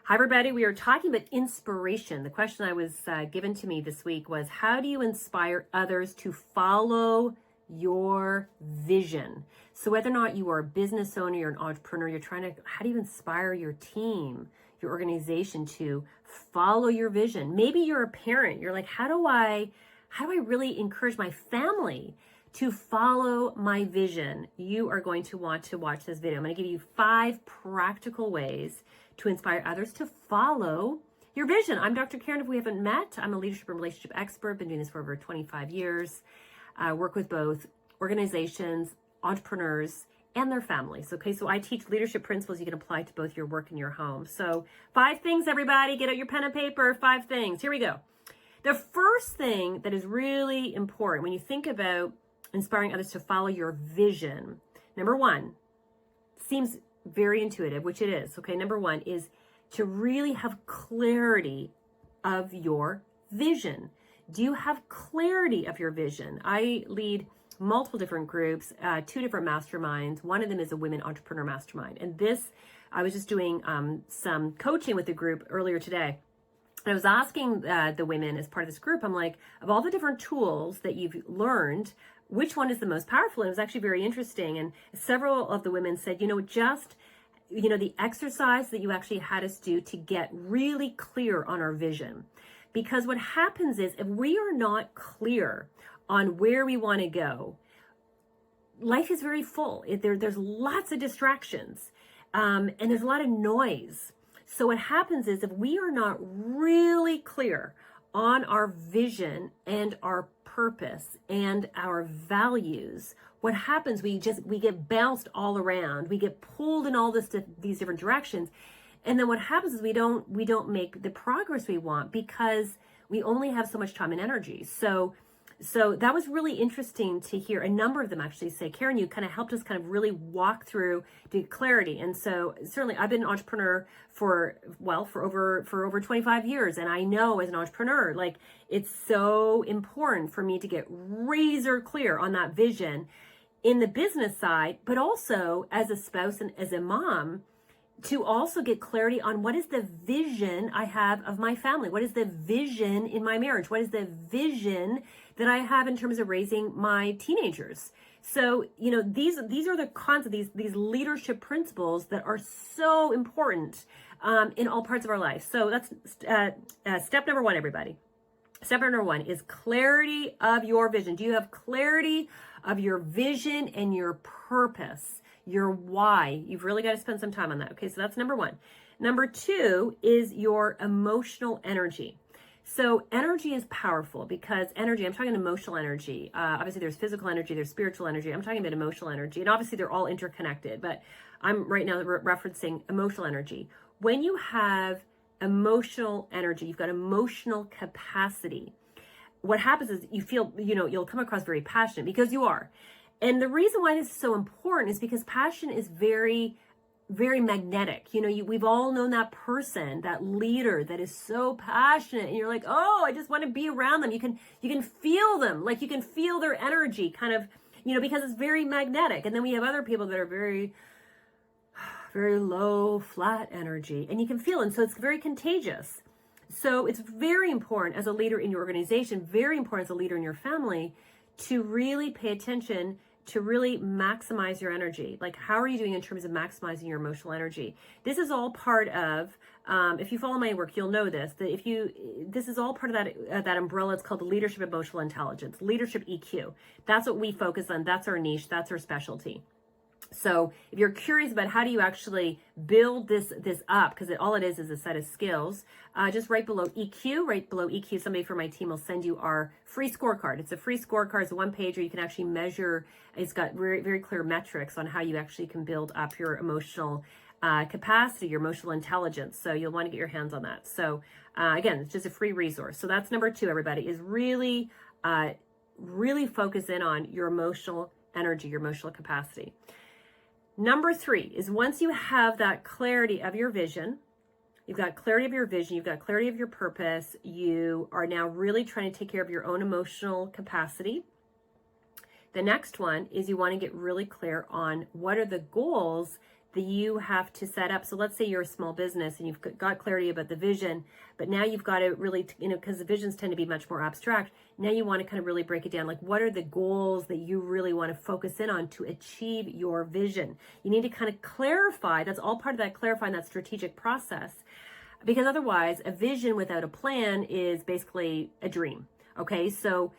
Hi, everybody. We are talking about inspiration. The question I was given to me this week was, how do you inspire others to follow your vision? So whether or not you are a business owner, you're an entrepreneur, how do you inspire your team, your organization to follow your vision? Maybe you're a parent. You're like, how do I really encourage my family to follow my vision? You are going to want to watch this video. I'm going to give you 5 practical ways to inspire others to follow your vision. I'm Dr. Karyn. If we haven't met, I'm a leadership and relationship expert. Been doing this for over 25 years. I work with both organizations, entrepreneurs, and their families. Okay, so I teach leadership principles you can apply to both your work and your home. So 5 things, everybody. Get out your pen and paper. 5 things. Here we go. The first thing that is really important when you think about inspiring others to follow your vision, number 1, seems very intuitive, which it is. Okay, number 1 is to really have clarity of your vision. Do you have clarity of your vision? I lead multiple different groups, 2 different masterminds. One of them is a women entrepreneur mastermind. And I was just doing some coaching with the group earlier today. And I was asking the women as part of this group, I'm like, of all the different tools that you've learned, which one is the most powerful? And it was actually very interesting. And several of the women said, the exercise that you actually had us do to get really clear on our vision. Because what happens is if we are not clear on where we want to go, life is very full. There's lots of distractions and there's a lot of noise. So what happens is if we are not really clear on our vision and our purpose and our values, what happens, we get bounced all around. We get pulled in all these different directions. And then what happens is we don't make the progress we want because we only have so much time and energy. So that was really interesting to hear a number of them actually say, Karyn, you kind of helped us kind of really walk through to clarity. And so certainly I've been an entrepreneur for over 25 years. And I know as an entrepreneur, like it's so important for me to get razor clear on that vision in the business side, but also as a spouse and as a mom, to also get clarity on what is the vision I have of my family? What is the vision in my marriage? What is the vision that I have in terms of raising my teenagers? So, these are the concepts, these leadership principles that are so important in all parts of our life. So that's step number 1, everybody. Step number 1 is clarity of your vision. Do you have clarity of your vision and your purpose? Your why? You've really got to spend some time on that. Okay, so that's number 1. Number 2 is your emotional energy. So energy is powerful because energy, I'm talking emotional energy. Obviously there's physical energy, there's spiritual energy. I'm talking about emotional energy. And obviously they're all interconnected, but I'm right now referencing emotional energy. When you have emotional energy, you've got emotional capacity. What happens is you feel, you'll come across very passionate because you are. And the reason why this is so important is because passion is very, very magnetic. We've all known that person, that leader that is so passionate and you're like, oh, I just want to be around them. You can feel them, like you can feel their energy kind of, because it's very magnetic. And then we have other people that are very, very low, flat energy and you can feel it. And so it's very contagious. So it's very important as a leader in your organization, very important as a leader in your family to really pay attention to really maximize your energy. Like, how are you doing in terms of maximizing your emotional energy? This is all part of, if you follow my work, you'll know this, that this is all part of that umbrella. It's called the leadership emotional intelligence, leadership EQ. That's what we focus on. That's our niche. That's our specialty. So if you're curious about how do you actually build this up, because all it is a set of skills, just right below EQ, somebody from my team will send you our free scorecard. It's a free scorecard. It's a 1-pager. You can actually measure. It's got very, very clear metrics on how you actually can build up your emotional capacity, your emotional intelligence. So you'll want to get your hands on that. So again, it's just a free resource. So that's number 2, everybody, is really, really focus in on your emotional energy, your emotional capacity. Number 3 is once you have that clarity of your vision, you've got clarity of your vision, you've got clarity of your purpose, you are now really trying to take care of your own emotional capacity. The next one is you want to get really clear on what are the goals that you have to set up. So let's say you're a small business and you've got clarity about the vision, but now you've got to really, because the visions tend to be much more abstract. Now you want to kind of really break it down. Like, what are the goals that you really want to focus in on to achieve your vision? You need to kind of clarify. That's all part of that clarifying that strategic process. Because otherwise, a vision without a plan is basically a dream. Okay, so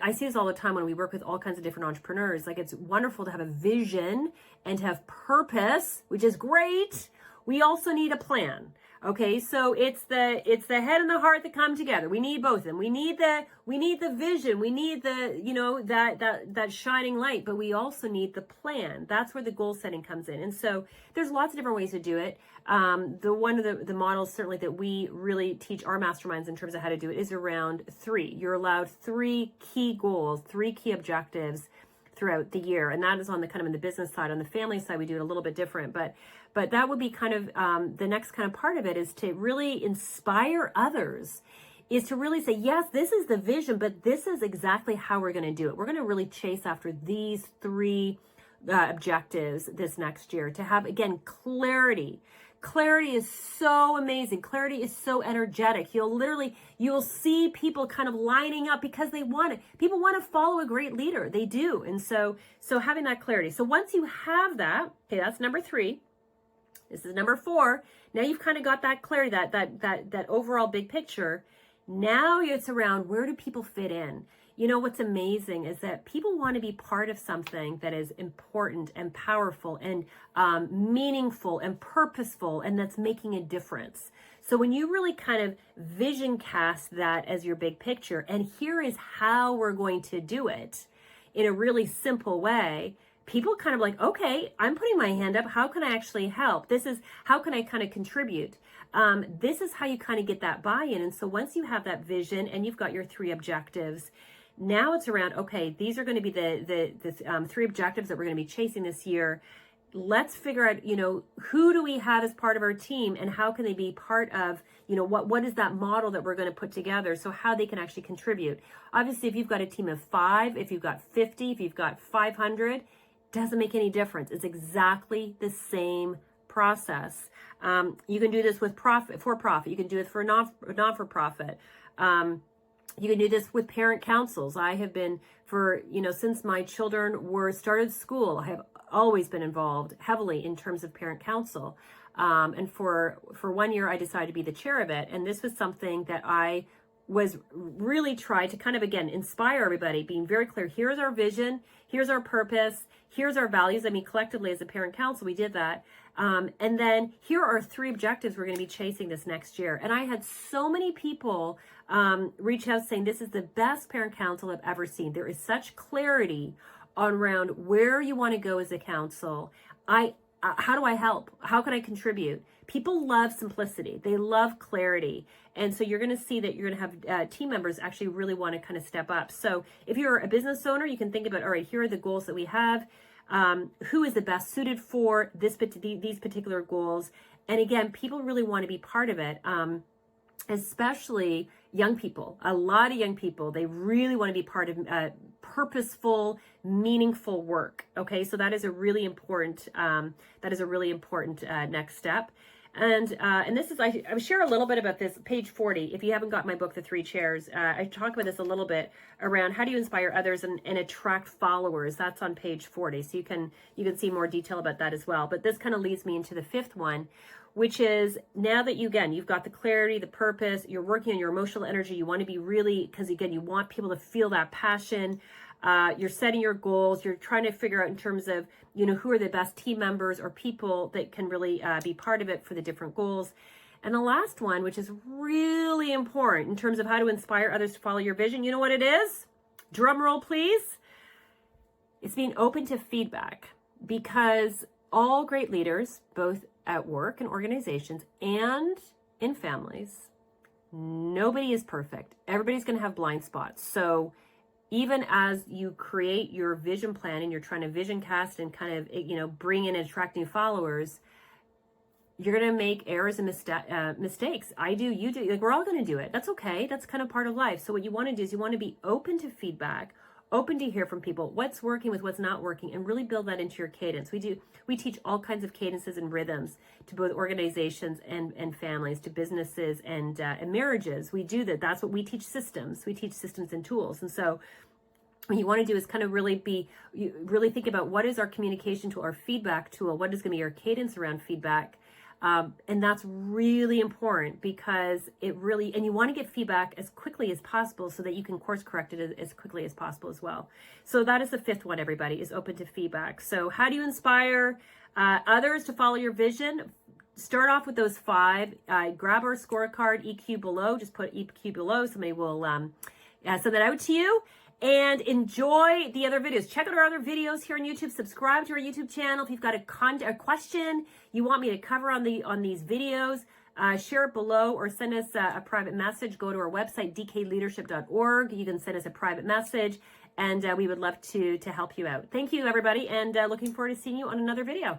I see this all the time when we work with all kinds of different entrepreneurs. Like, it's wonderful to have a vision and to have purpose, which is great. We also need a plan. Okay, so it's the head and the heart that come together. We need both of them. We need the vision. We need that shining light, but we also need the plan. That's where the goal setting comes in. And so there's lots of different ways to do it. One of the models certainly that we really teach our masterminds in terms of how to do it is around 3. You're allowed 3 key goals, 3 key objectives throughout the year. And that is on the kind of in the business side. On the family side, we do it a little bit different, but that would be kind of the next kind of part of it, is to really inspire others, is to really say, yes, this is the vision, but this is exactly how we're going to do it. We're going to really chase after these 3 objectives this next year, to have, again, clarity. Clarity is so amazing. Clarity is so energetic. You'll see people kind of lining up because they want it. People want to follow a great leader. They do. And so having that clarity. So once you have that, okay, that's number 3. This is number 4. Now you've kind of got that clarity, that overall big picture. Now it's around, where do people fit in? What's amazing is that people want to be part of something that is important and powerful and meaningful and purposeful, and that's making a difference. So when you really kind of vision cast that as your big picture, and here is how we're going to do it in a really simple way, people kind of like, okay, I'm putting my hand up. How can I actually help? How can I kind of contribute? This is how you kind of get that buy-in. And so once you have that vision and you've got your 3 objectives, now it's around, okay, these are going to be the 3 objectives that we're going to be chasing this year. Let's figure out, who do we have as part of our team, and how can they be part of, what is that model that we're going to put together, so how they can actually contribute. Obviously, if you've got a team of 5, if you've got 50, if you've got 500, doesn't make any difference. It's exactly the same process. You can do this with for-profit. You can do it for non-for-profit. You can do this with parent councils. I have been since my children started school, I have always been involved heavily in terms of parent council. And for 1 year, I decided to be the chair of it. And this was something that I was really tried to kind of, again, inspire everybody, being very clear. Here's our vision. Here's our purpose. Here's our values. I mean, collectively as a parent council, we did that. And then here are 3 objectives we're going to be chasing this next year. And I had so many people reach out saying, this is the best parent council I've ever seen. There is such clarity around where you want to go as a council. How do I help? How can I contribute? People love simplicity. They love clarity. And so you're going to see that you're going to have team members actually really want to kind of step up. So if you're a business owner, you can think about, all right, here are the goals that we have. Who is the best suited for these particular goals? And again, people really want to be part of it, especially young people. A lot of young people, they really want to be part of purposeful, meaningful work. Okay, so that is a really important. Next step. And this is, I share a little bit about this, page 40. If you haven't got my book, The 3 Chairs, I talk about this a little bit around how do you inspire others and attract followers. That's on page 40. So you can see more detail about that as well. But this kind of leads me into the 5th one, which is now that you've got the clarity, the purpose, you're working on your emotional energy. You want to be really, because again, you want people to feel that passion. You're setting your goals. You're trying to figure out in terms of, who are the best team members or people that can really be part of it for the different goals. And the last one, which is really important in terms of how to inspire others to follow your vision. You know what it is? Drum roll, please. It's being open to feedback, because all great leaders, both at work and organizations and in families, nobody is perfect. Everybody's going to have blind spots. So even as you create your vision plan and you're trying to vision cast and kind of, bring in and attract new followers, you're going to make errors and mistakes. I do, you do, like we're all going to do it. That's okay. That's kind of part of life. So what you want to do is you want to be open to feedback, open to hear from people what's working with what's not working, and really build that into your cadence. We teach all kinds of cadences and rhythms to both organizations and families, to businesses and marriages. We do that. That's what we teach. Systems. We teach systems and tools. And so what you want to do is kind of really think about what is our communication tool, our feedback tool, what is going to be our cadence around feedback. And that's really important, because and you want to get feedback as quickly as possible so that you can course correct it as quickly as possible as well. So that is the fifth one, everybody, is open to feedback. So how do you inspire others to follow your vision? Start off with those 5. Grab our scorecard, EQ below, just put EQ below. Somebody will send that out to you. And enjoy the other videos. Check out our other videos here on YouTube. Subscribe to our YouTube channel. If you've got a question you want me to cover on these videos, share it below or send us a private message. Go to our website, dkleadership.org. You can send us a private message, and we would love to help you out. Thank you, everybody, and looking forward to seeing you on another video.